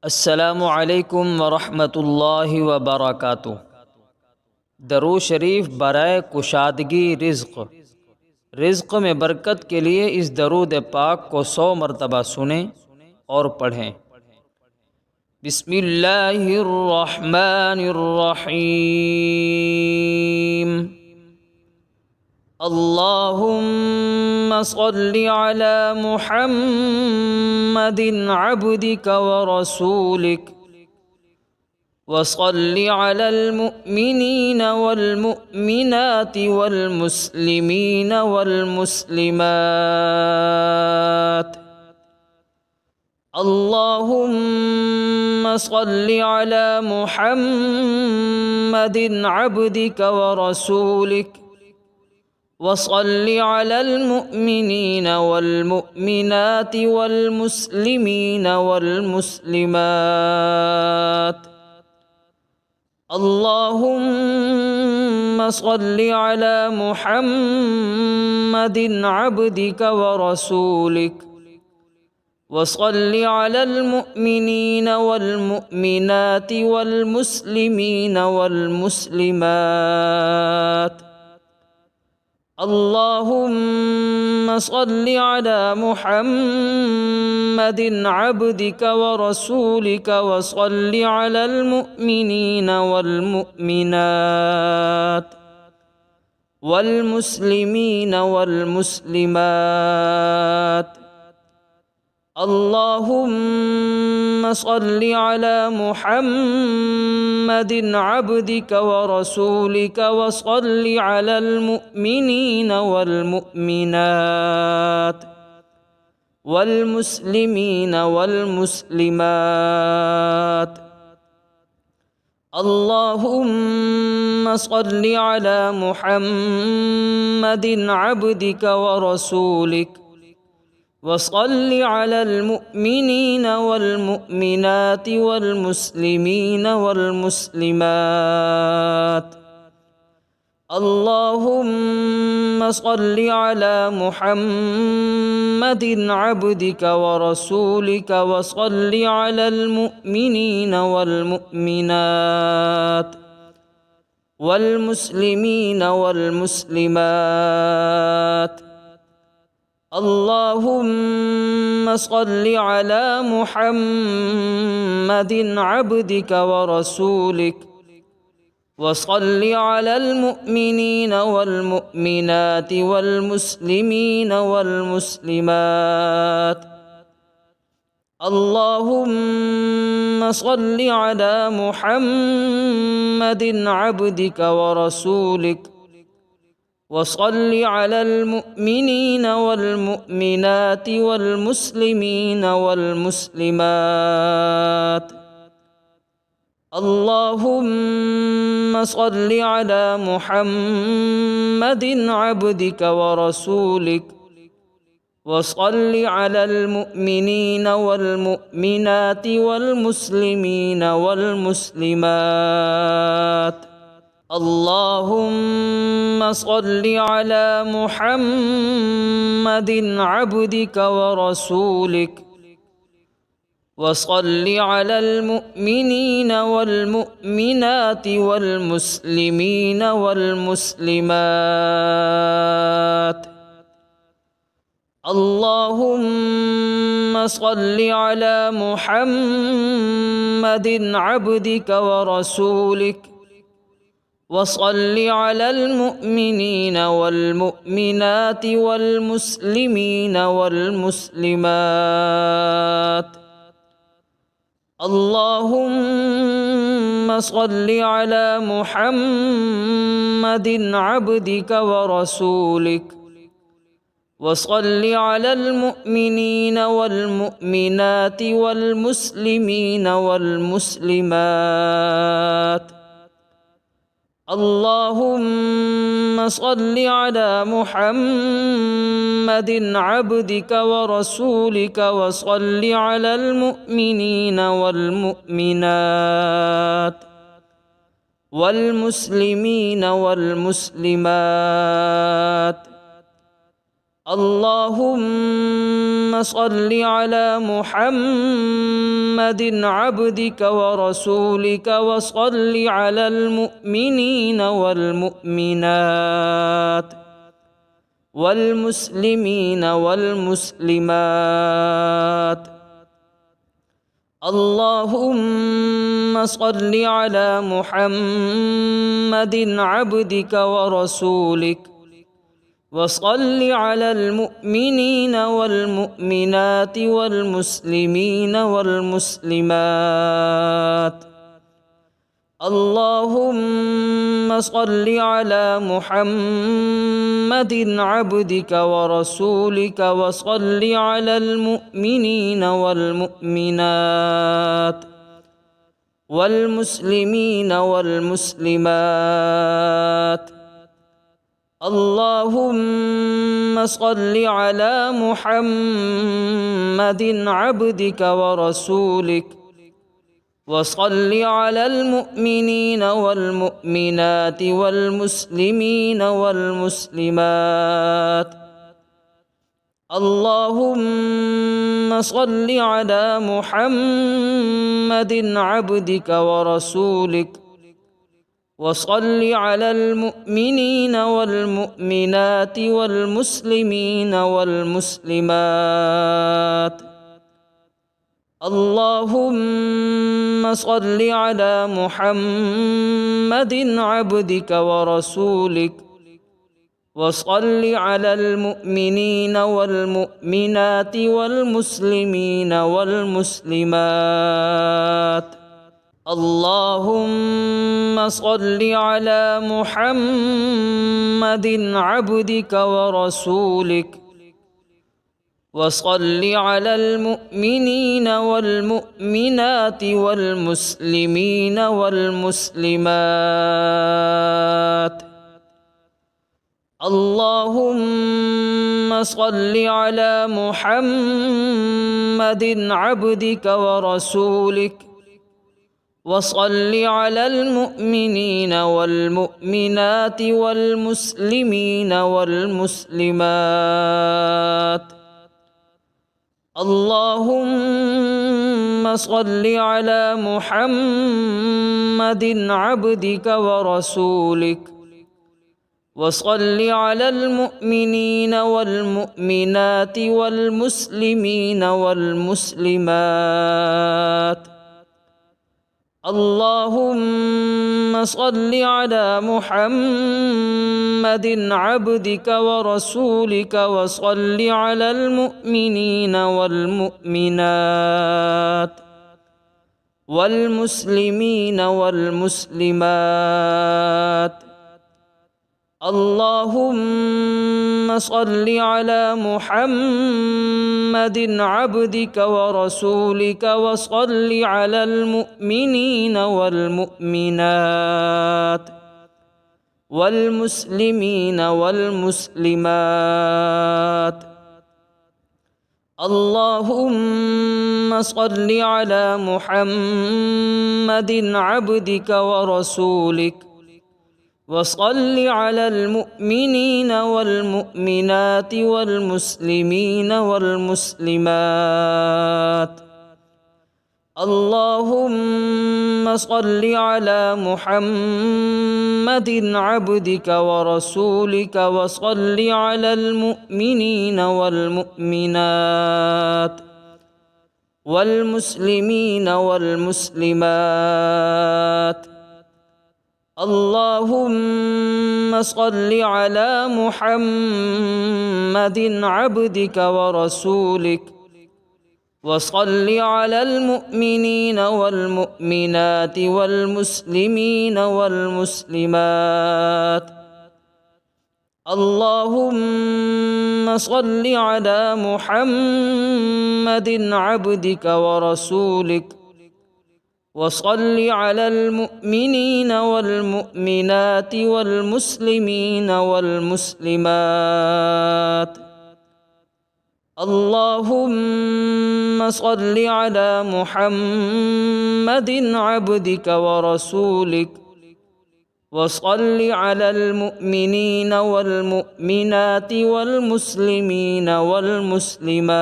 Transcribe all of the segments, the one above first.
अस्सलामु अलैकुम वरहमतुल्लाहि वबरकातुहू। दरूद शरीफ बराए कुशादगी रिज़्क़ में बरकत के लिए इस दरूद पाक को 100 मरतबा सुनें और पढ़ें। बिस्मिल्लाहिर्रहमानिर्रहीम। अल्लाहुम्मा सल्लि अला मुहम्मदिन अब्दिक व रसूलिक वसल्लि अलल मुअ्मिनीन वल मुअ्मिनाति वल मुस्लिमीन वल मुस्लिमात। अल्लाहुम्मा सल्लि अला मुहम्मदिन अब्दिक व रसूलिक वसल्लि अलल मुअ्मिनीन वल मुअ्मिनाति वल मुस्लिमीन वल मुस्लिमात। अल्लाहुम्मा सल्लि अला मुहम्मदिन अब्दिक व रसूलिक वसल्लि अलल मुअ्मिनीन वल मुअ्मिनाति वल मुस्लिमीन वल मुस्लिमात। अल्लाहुम्मा सल्लि अला मुहम्मदिन अब्दिक व रसूलिक वसल्लि अलल मुअ्मिनीन वल मुअ्मिनात वल मुस्लिमीन वल मुस्लिमात। अल्लाहुम्मा सल्लि अला मुहम्मदिन अब्दिक व रसूलिक वसल्लि अलल मुअ्मिनीन वल मुअ्मिनात वल मुस्लिमीन वल मुस्लिमात। अल्लाहुम्मा सल्लि अला मुहम्मदिन अब्दिक व रसूलिक वसल्लि अलल मुअ्मिनीन वल मुअ्मिनाति वल मुस्लिमीन वल मुस्लिमात। अल्लाहुम्मा सल्लि अला मुहम्मदिन अब्दिक व रसूलिक वसल्लि अलल मुअ्मिनीन वल मुअ्मिनात वल मुस्लिमीन वल मुस्लिमात। अल्लाहुम्मा सल्लि अला मुहम्मदिन अब्दिक व रसूलिक वसल्लि अलल मुअ्मिनीन वल मुअ्मिनाति वल मुस्लिमीन वल मुस्लिमात। अल्लाहुम्मा सल्लि अला मुहम्मदिन अब्दिक व रसूलिक वसल्लि अलल मुअ्मिनीन वल मुअ्मिनाति वल मुस्लिमीन वल मुस्लिमात। अल्लाहुम्मा सल्लि अला मुहम्मदिन अब्दिक व रसूलिक वसल्लि अलल मुअ्मिनीन वल मुअ्मिनाति वल मुस्लिमीन वल मुस्लिमात। अल्लाहुम्मा सल्लि अला मुहम्मदिन अब्दिक व रसूलिक वसल्लि अलल मुअ्मिनीन वल मुअ्मिनाति वल मुस्लिमीन वल मुस्लिमात। अल्लाहुम्मा सल्लि अला मुहम्मदिन अब्दिक व रसूलिक वसल्लि अलल मुअ्मिनीन वल मुअ्मिनाति वल मुस्लिमीन वल मुस्लिमात। अल्लाहुम्मा सल्लि अला मुहम्मदिन अब्दिक व रसूलिक वसल्लि अलल मुअ्मिनीन वल मुअ्मिनाति वल मुस्लिमीन वल मुस्लिमात। अल्लाहुम्मा सल्लि अला मुहम्मदिन अब्दिक व रसूलिक वसल्लि अलल मुअ्मिनीन वल मुअ्मिनात वल मुस्लिमीन वल मुस्लिमात। اللهم صل على محمد عبدك ورسولك وصل على المؤمنين والمؤمنات والمسلمين والمسلمات. اللهم صل على محمد عبدك ورسولك وصل على المؤمنين والمؤمنات والمسلمين والمسلمات. اللهم صل على محمد عبدك ورسولك وصل على المؤمنين والمؤمنات والمسلمين والمسلمات. اللهم صل على محمد عبدك ورسولك وصل على المؤمنين والمؤمنات والمسلمين والمسلمات. اللهم صل على محمد عبدك ورسولك وصل على المؤمنين والمؤمنات والمسلمين والمسلمات. اللهم صل على محمد عبدك ورسولك وصل على المؤمنين والمؤمنات والمسلمين والمسلمات. اللهم صل على محمد عبدك ورسولك وصل على المؤمنين والمؤمنات والمسلمين والمسلمات. اللهم صل على محمد عبدك ورسولك وصل على المؤمنين والمؤمنات والمسلمين والمسلمات. اللهم صل على محمد عبدك ورسولك وصل على المؤمنين والمؤمنات والمسلمين والمسلمات. اللهم صل على محمد عبدك ورسولك وصل على المؤمنين والمؤمنات والمسلمين والمسلمات. اللهم صل على محمد عبدك ورسولك وصل على المؤمنين والمؤمنات والمسلمين والمسلمات. اللهم صل على محمد عبدك ورسولك وصل على المؤمنين والمؤمنات والمسلمين والمسلمات. اللهم صل على محمد عبدك ورسولك وصل على المؤمنين والمؤمنات والمسلمين والمسلمات. اللهم صل على محمد عبدك ورسولك وصل على المؤمنين والمؤمنات والمسلمين والمسلمات. اللهم صل على محمد عبدك ورسولك وصل على المؤمنين والمؤمنات والمسلمين والمسلمات. اللهم صل على محمد عبدك ورسولك वसल्लि अलल मुमिनीन वल मुमिनाति वल मुस्लिमीन वल मुस्लिमात।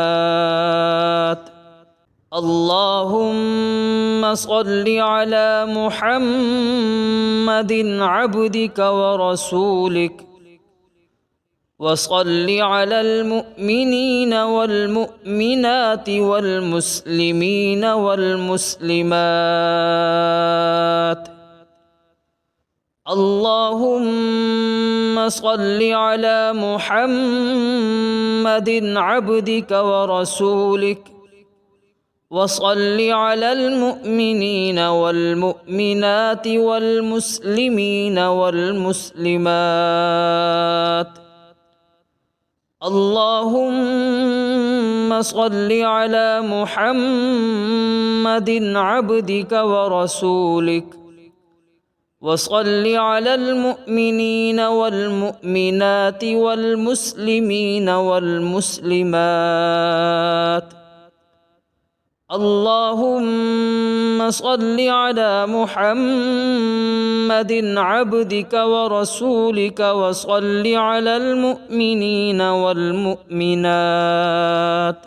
अल्लाहुम्मा सल्लि अला मुहम्मदिन अब्दिक व रसूलिक वसल्लि अलल मुमिनीन वल मुमिनाति वल मुस्लिमीन वल मुस्लिमात। अल्लाहुम्मा सल्लि अला मुहम्मदिन अब्दिक व रसूलिक वसल्लि अलल मुमिनीन वल मुमिनाति वल मुस्लिमीन वल मुस्लिमात। अल्लाहुम्मा सल्लि अला मुहम्मदिन अब्दिक व रसूलिक वसल्लि अलल मुमिनीन वल मुमिनाति वल मुस्लिमीन वल मुस्लिमात। अल्लाहुम्मा सल्लि अला मुहम्मदिन अब्दिक व रसूलिक वसल्लि अलल मुमिनीन वल मुमिनात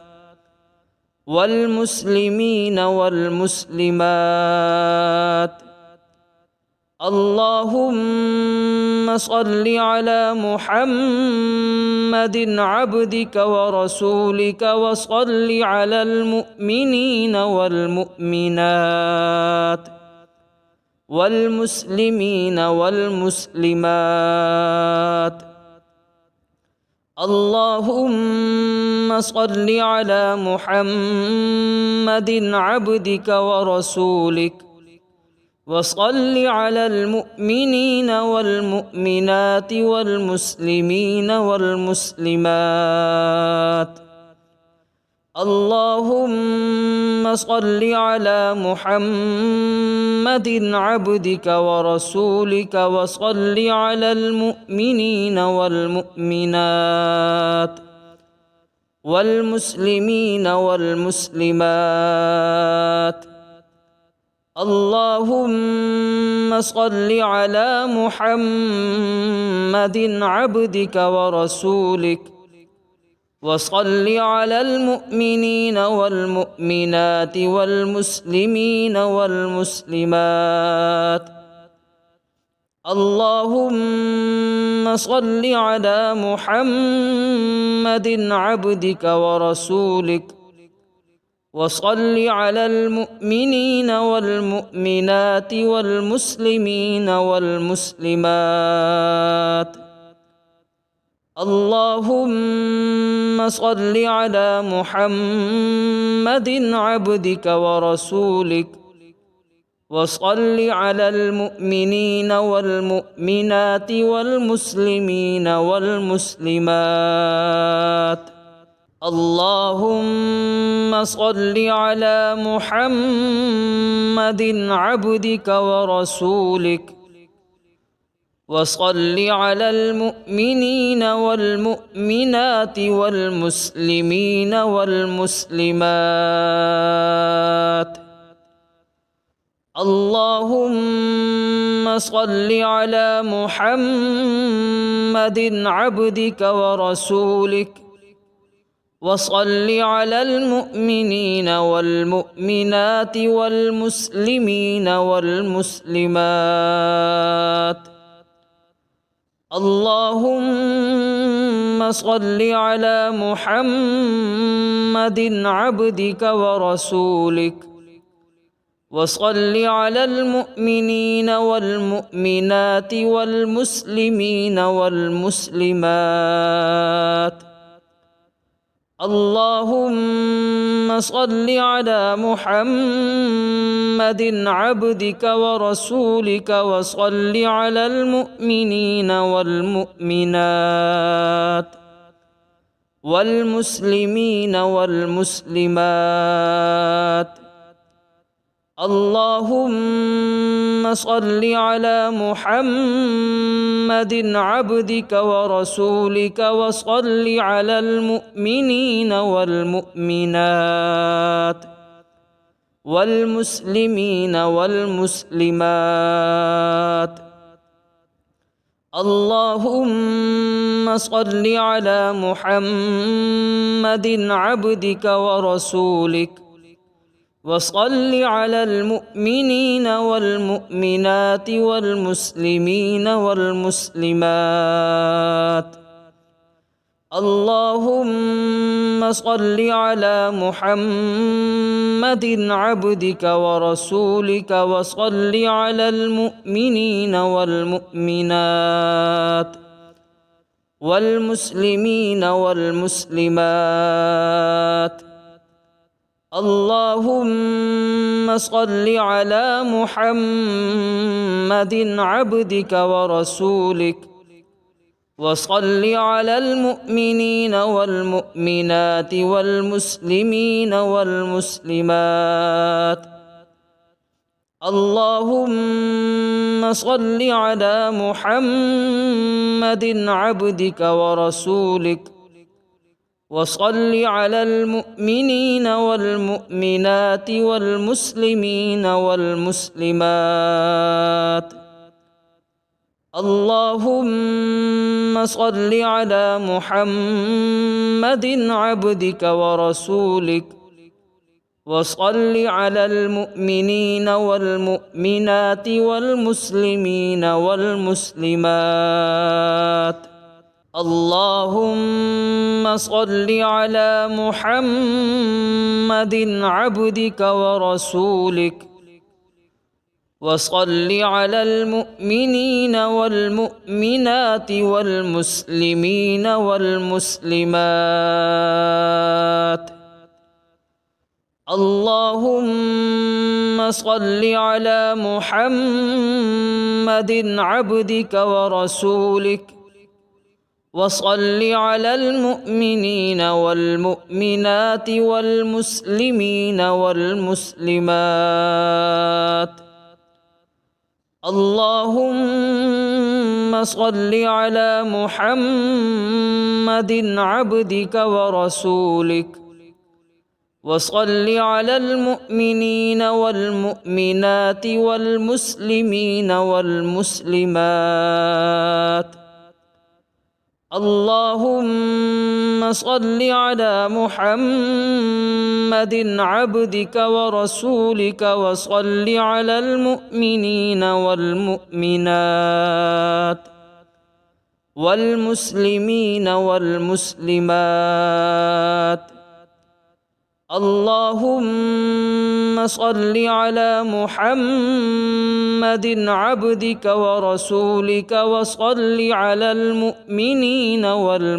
वल मुस्लिमीन वल मुस्लिमात। अल्लाहुम्मा सल्लि अला मुहम्मदिन अब्दिक व रसूलिक वसल्लि अलल मुमिनीन वल मुमिनात वल मुस्लिमीन वल मुस्लिमात। अल्लाहुम्मा सल्लि अला मुहम्मदिन अब्दिक व रसूलिक वसल्लि अलल मुमिनीन वल मुमिनाति वल मुस्लिमीन वल मुस्लिमात। अल्लाहुम्मा सल्लि अला मुहम्मदिन अब्दिक व रसूलिक वसल्लि अलल मुमिनीन वल मुमिनात वल मुस्लिमीन वल मुस्लिमात। अल्लाहुम्मा सल्लि अला मुहम्मदिन अब्दिक व रसूलिक वसल्लि अलल मुमिनीन वल मुमिनाति वल मुस्लिमीन वल मुस्लिमात। अल्लाहुम्मा सल्लि अला मुहम्मदिन अब्दिक व रसूलिक वसल्लि अलल मुमिनीन वल मुमिनाति वल मुस्लिमीन वल मुस्लिमात। अल्लाहुम्मा सल्लि अला मुहम्मदिन अब्दिक व रसूलिक वसल्लि अलल मुमिनीन वल मुमिनाति वल मुस्लिमीन वल मुस्लिमात। अल्लाहुम्मा सल्लि अला मुहम्मदिन अब्दिक व रसूलिक वसल्लि अलल मुमिनीन वल मुमिनाति वल मुस्लिमीन वल मुस्लिमात। अल्लाहुम्मा सल्लि अला मुहम्मदिन अब्दिक व रसूलिक वसल्लि अलल मुमिनीन वल मुमिनाति वल मुस्लिमीन वल मुस्लिमात। अल्लाहुम्मा सल्लि अला मुहम्मदिन अब्दिक व रसूलिक वसल्लि अलल मुमिनीन वल मुमिनाति वल मुस्लिमीन वल मुस्लिमात। अल्लाहुम्मा सल्लि अला मुहम्मदिन अब्दिक व रसूलिक वसल्लि अलल मुमिनीन वल मुमिनात वल मुस्लिमीन वल मुस्लिमात। अल्लाहुम्मा सल्लि अला मुहम्मदिन अब्दिक व रसूलिक वसल्लि अलल मुमिनीन वल मुमिनात वल मुस्लिमीन वल मुस्लिमात। اللهم صل على محمد عبدك ورسولك وصل على المؤمنين والمؤمنات والمسلمين والمسلمات. اللهم صل على محمد عبدك ورسولك وصل على المؤمنين والمؤمنات والمسلمين والمسلمات. اللهم صل على محمد عبدك ورسولك وصل على المؤمنين والمؤمنات والمسلمين والمسلمات. اللهم صل على محمد عبدك ورسولك وصل على المؤمنين والمؤمنات والمسلمين والمسلمات. اللهم صل على محمد عبدك ورسولك وصل على المؤمنين والمؤمنات والمسلمين والمسلمات. اللهم صل على محمد عبدك ورسولك وصل على المؤمنين والمؤمنات والمسلمين والمسلمات. اللهم صل على محمد عبدك ورسولك وصل على المؤمنين والمؤمنات والمسلمين والمسلمات. اللهم صل على محمد عبدك ورسولك وصل على المؤمنين والمؤمنات والمسلمين والمسلمات. اللهم صل على محمد عبدك ورسولك وصل على المؤمنين والمؤمنات والمسلمين والمسلمات. اللهم صل على محمد عبدك ورسولك وصل على المؤمنين والمؤمنات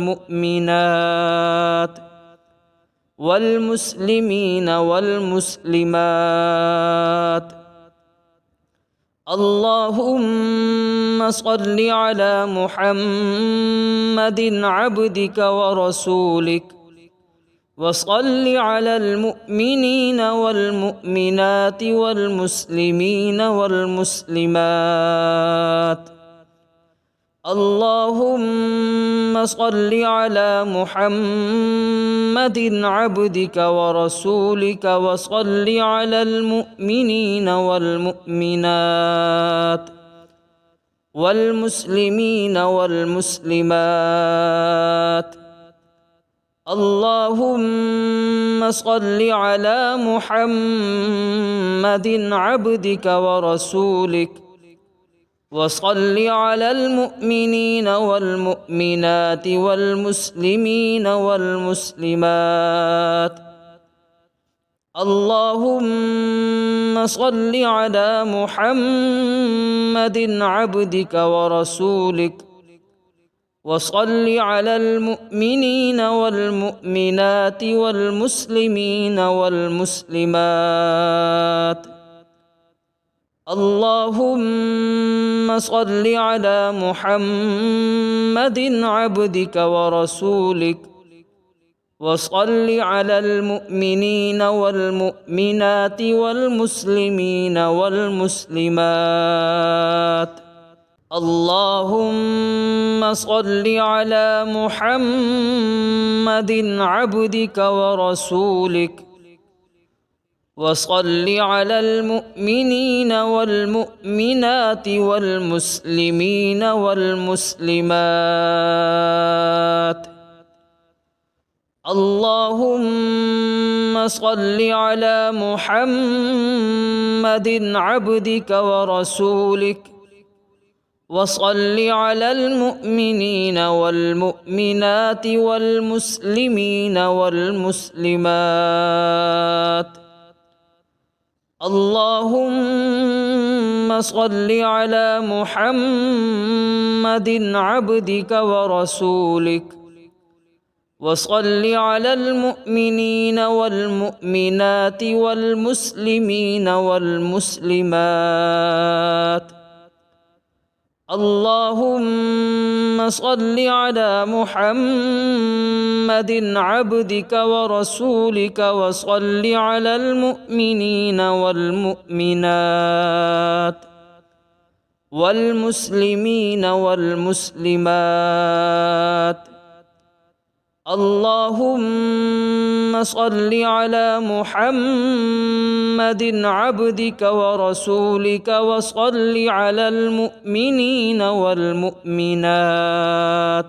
والمسلمين والمسلمات. اللهم صل على محمد عبدك ورسولك وصل على المؤمنين والمؤمنات والمسلمين والمسلمات. اللهم صل على محمد عبدك ورسولك وصل على المؤمنين والمؤمنات والمسلمين والمسلمات. اللهم صل على محمد عبدك ورسولك وصل على المؤمنين والمؤمنات والمسلمين والمسلمات. اللهم صل على محمد عبدك ورسولك وصل على المؤمنين والمؤمنات والمسلمين والمسلمات. اللهم صل على محمد عبدك ورسولك وصل على المؤمنين والمؤمنات والمسلمين والمسلمات. اللهم صل على محمد عبدك ورسولك वसल्लि अलल मुमिनीन वल मुमिनाति वल मुस्लिमीन वल मुस्लिमात। अल्लाहुम्मा सल्लि अला मुहम्मदिन अब्दिक व रसूलिक वसल्लि अलल मुमिनीन वल मुमिनाति वल मुस्लिमीन वल मुस्लिमात। अल्लाहुम्मा सल्लि अला मुहम्मदिन अब्दिक व रसूलिक वसल्लि अलल मुमिनीन वल मुमिनाति वल मुस्लिमीन वल मुस्लिमात। अल्लाहुम्मा सल्लि अला मुहम्मदिन अब्दिक व रसूलिक वसल्लि अलल मुमिनीन वल मुमिनात वल मुस्लिमीन वल मुस्लिमात। अल्लाहुम्मा सल्लि अला मुहम्मदिन अब्दिक व रसूलिक वसल्लि अलल मुमिनीन वल मुमिनात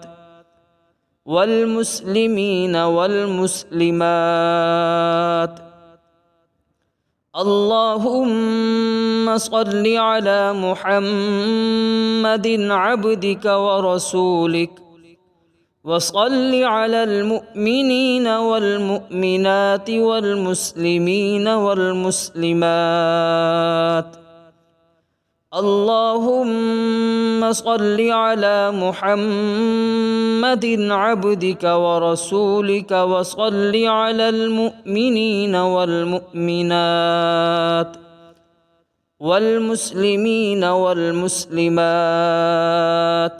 वल मुस्लिमीन वल मुस्लिमात। अल्लाहुम्मा सल्लि अला मुहम्मदिन अब्दिक व रसूलिक वसल्लि अलल मुमिनीन वल मुमिनाति वल मुस्लिमीन वल मुस्लिमात। अल्लाहुम्मा सल्लि अला मुहम्मदिन अब्दिक व रसूलिक वसल्लि अलल मुमिनीन वल मुमिनात वल मुस्लिमीन वल मुस्लिमात।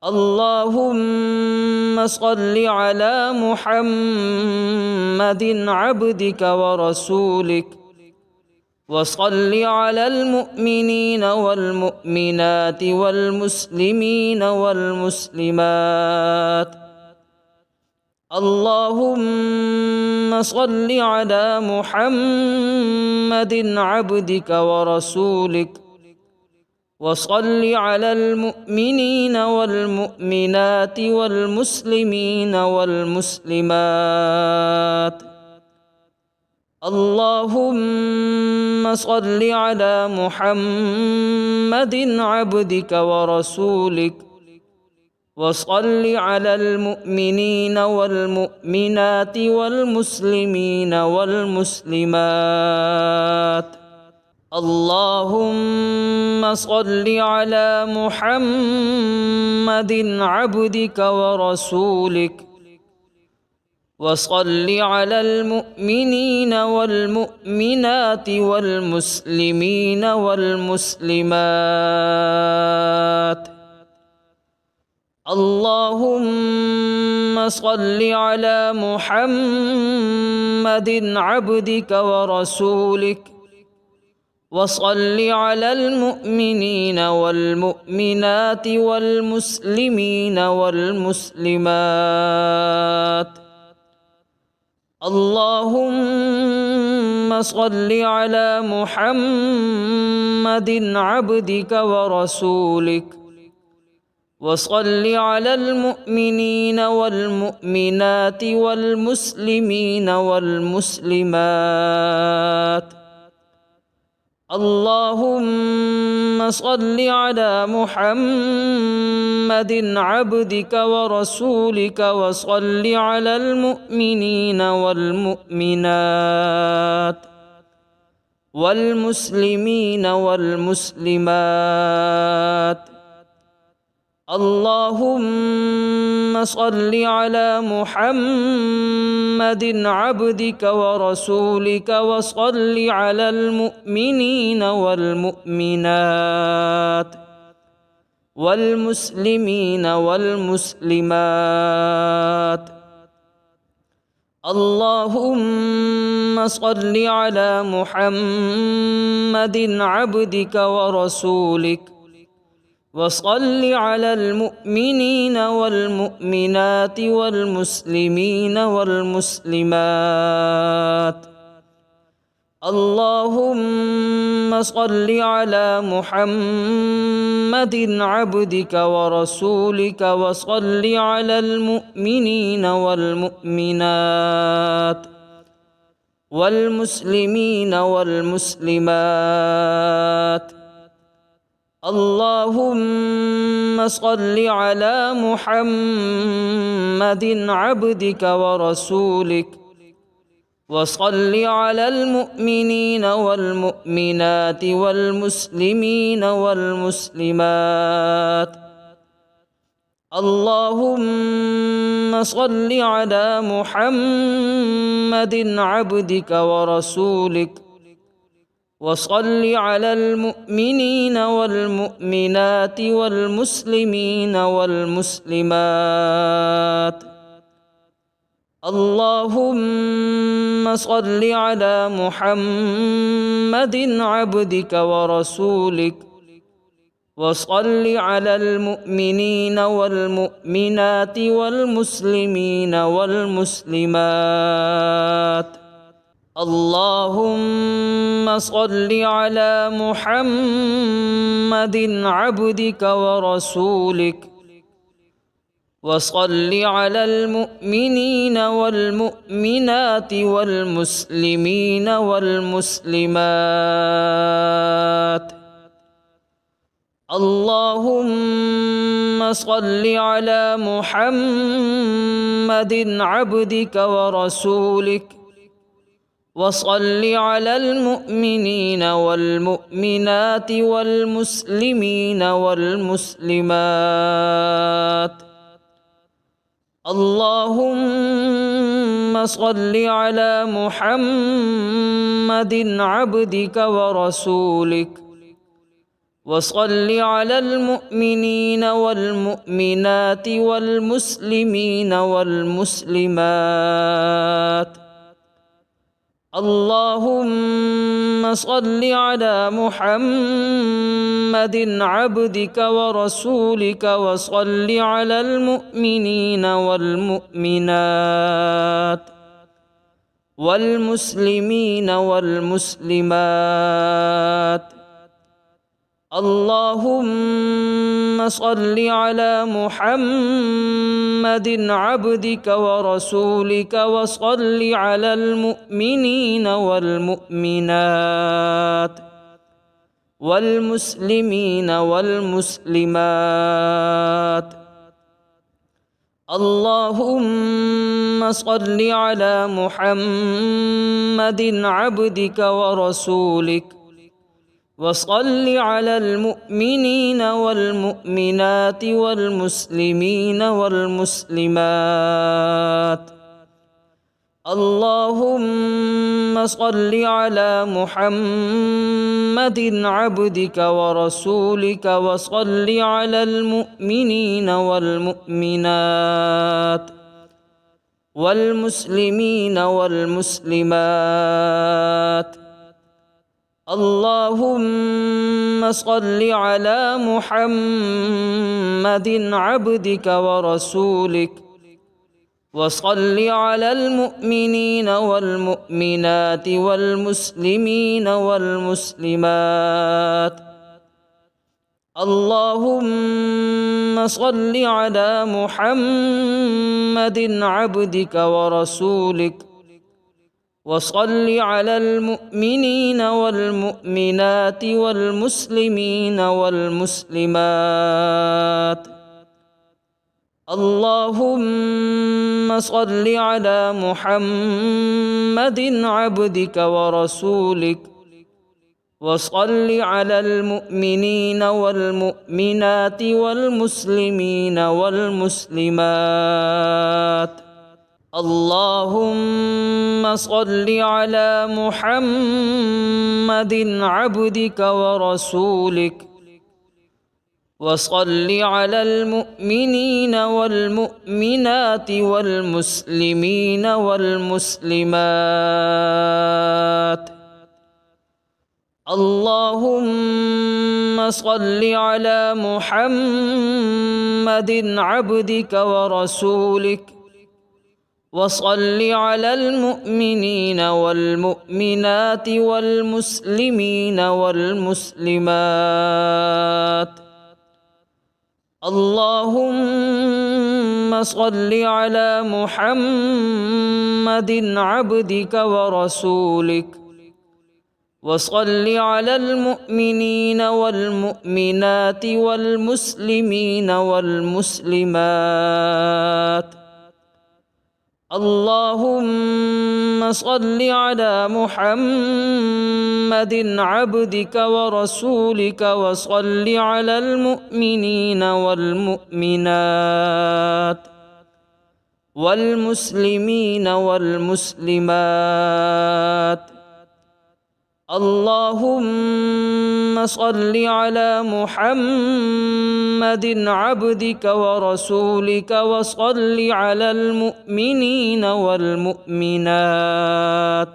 अल्लाहुम्मा सल्लि अला मुहम्मदिन अब्दिक व रसूलिक वसल्लि अलल मुमिनीन वल मुमिनाति वल मुस्लिमीन वल मुस्लिमात। अल्लाहुम्मा सल्लि अला मुहम्मदिन अब्दिक व रसूलिक वसल्लि अलल मुमिनीन वल मुमिनाति वल मुस्लिमीन वल मुस्लिमात। अल्लाहुम्मा सल्लि अला मुहम्मदिन अब्दिक व रसूलिक वसल्लि अलल मुमिनीन वल मुमिनाति वल मुस्लिमीन वल मुस्लिमात। अल्लाहुम्मा सल्लि अला मुहम्मदिन अब्दिक व रसूलिक वसल्लि अलल मुमिनीन वल मुमिनाति वल मुस्लिमीन वल मुस्लिमात। अल्लाहुम्मा सल्लि अला मुहम्मदिन अब्दिक व रसूलिक वसल्लि अलल मुमिनीन वल मुमिनाति वल मुस्लिमीन वल मुस्लिमात। अल्लाहुम्मा सल्लि अला मुहम्मदिन अब्दिक व रसूलिक वसल्लि अलल मुमिनीन वल मुमिनाति वल मुस्लिमीन वल मुस्लिमात। अल्लाहुम्मा सल्लि अला मुहम्मदिन अब्दिक व रसूलिक वसल्लि अलल मुमिनीन वल मुमिनात वल मुस्लिमीन वल मुस्लिमात। अल्लाहुम्मा सल्लि अला मुहम्मदिन अब्दिक व रसूलिक वसल्लि अलल मुमिनीन वल मुमिनात वल मुस्लिमीन वल मुस्लिमात। अल्लाहुम्मा सल्लि अला मुहम्मदिन अब्दिक व रसूलिक वसल्लि अलल मुमिनीन वल मुमिनाति वल मुस्लिमीन वल मुस्लिमात। اللهم صل على محمد عبدك ورسولك وصل على المؤمنين والمؤمنات والمسلمين والمسلمات. اللهم صل على محمد عبدك ورسولك وصل على المؤمنين والمؤمنات والمسلمين والمسلمات. اللهم صل على محمد عبدك ورسولك وصل على المؤمنين والمؤمنات والمسلمين والمسلمات. اللهم صل على محمد عبدك ورسولك وصل على المؤمنين والمؤمنات والمسلمين والمسلمات. اللهم صل على محمد عبدك ورسولك وصل على المؤمنين والمؤمنات والمسلمين والمسلمات. اللهم صل على محمد عبدك ورسولك وصل على المؤمنين والمؤمنات والمسلمين والمسلمات. اللهم صل على محمد عبدك ورسولك وصل على المؤمنين والمؤمنات والمسلمين والمسلمات. اللهم صل على محمد عبدك ورسولك وصل على المؤمنين والمؤمنات والمسلمين والمسلمات. اللهم صل على محمد عبدك ورسولك وصل على المؤمنين والمؤمنات والمسلمين والمسلمات. اللهم صل على محمد عبدك ورسولك وصل على المؤمنين والمؤمنات والمسلمين والمسلمات. اللهم صل على محمد عبدك ورسولك وصل على المؤمنين والمؤمنات والمسلمين والمسلمات. اللهم صل على محمد عبدك ورسولك وصل على المؤمنين والمؤمنات والمسلمين والمسلمات. اللهم صل على محمد عبدك ورسولك وصل على المؤمنين والمؤمنات والمسلمين والمسلمات. اللهم صل على محمد عبدك ورسولك وصل على المؤمنين والمؤمنات والمسلمين والمسلمات. اللهم صل على محمد عبدك ورسولك وصل على المؤمنين والمؤمنات والمسلمين والمسلمات. اللهم صل على محمد عبدك ورسولك वसल्लि अलल मुअमिनीन वल मुअमिनाति वल मुस्लिमीन वल मुस्लिमात। अल्लाहुम्मा सल्लि अला मुहम्मदिन अब्दिक व रसूलिक वसल्लि अलल मुअमिनीन वल मुअमिनाति वल मुस्लिमीन वल मुस्लिमात। अल्लाहुम्मा सल्लि अला मुहम्मदिन अब्दिक व रसूलिक वसल्लि अलल मुअमिनीन वल मुअमिनात वल मुस्लिमीन वल मुस्लिमात। अल्लाहुम्मा सल्लि अला मुहम्मदिन अब्दिक व रसूलिक वसल्लि अलल मुअमिनीन वल मुअमिनात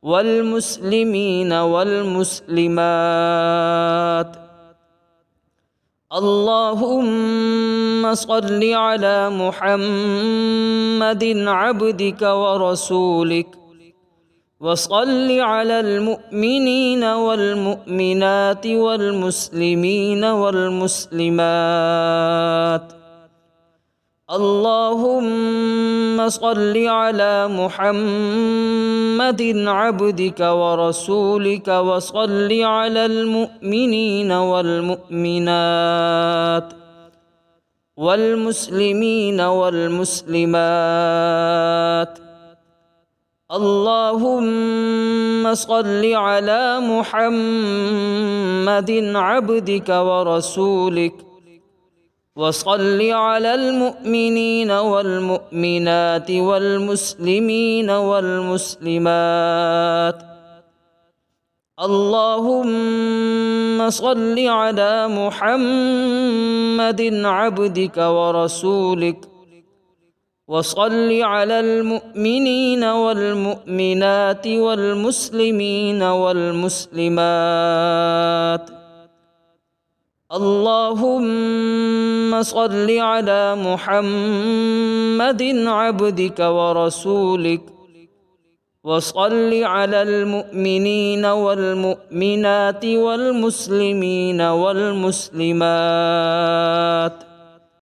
वल मुस्लिमीन वल मुस्लिमात। अल्लाहुम्मा सल्लि अला मुहम्मदिन अब्दिक व रसूलिक वसल्लि अलल मुअमिनीन वल मुअमिनाति वल मुस्लिमीन वल मुस्लिमात। अल्लाहुम्मा सल्लि अला मुहम्मदिन अब्दिक व रसूलिक वसल्लि अलल मुअमिनीन वल मुअमिनात वल मुस्लिमीन वल मुस्लिमात। अल्लाहुम्मा सल्लि अला मुहम्मदिन अब्दिक व रसूलिक वसल्लि अलल मुअमिनीन वल मुअमिनाति वल मुस्लिमीन वल मुस्लिमात। अल्लाहुम्मा सल्लि अला मुहम्मदिन अब्दिक व रसूलिक वसल्लि अलल मुअमिनीन वल मुअमिनाति वल मुस्लिमीन वल मुस्लिमात। अल्लाहुम्मा सल्लि अला मुहम्मदिन अब्दिक व रसूलिक वसल्लि अलल मुअमिनीन वल मुअमिनाति वल मुस्लिमीन वल मुस्लिमात।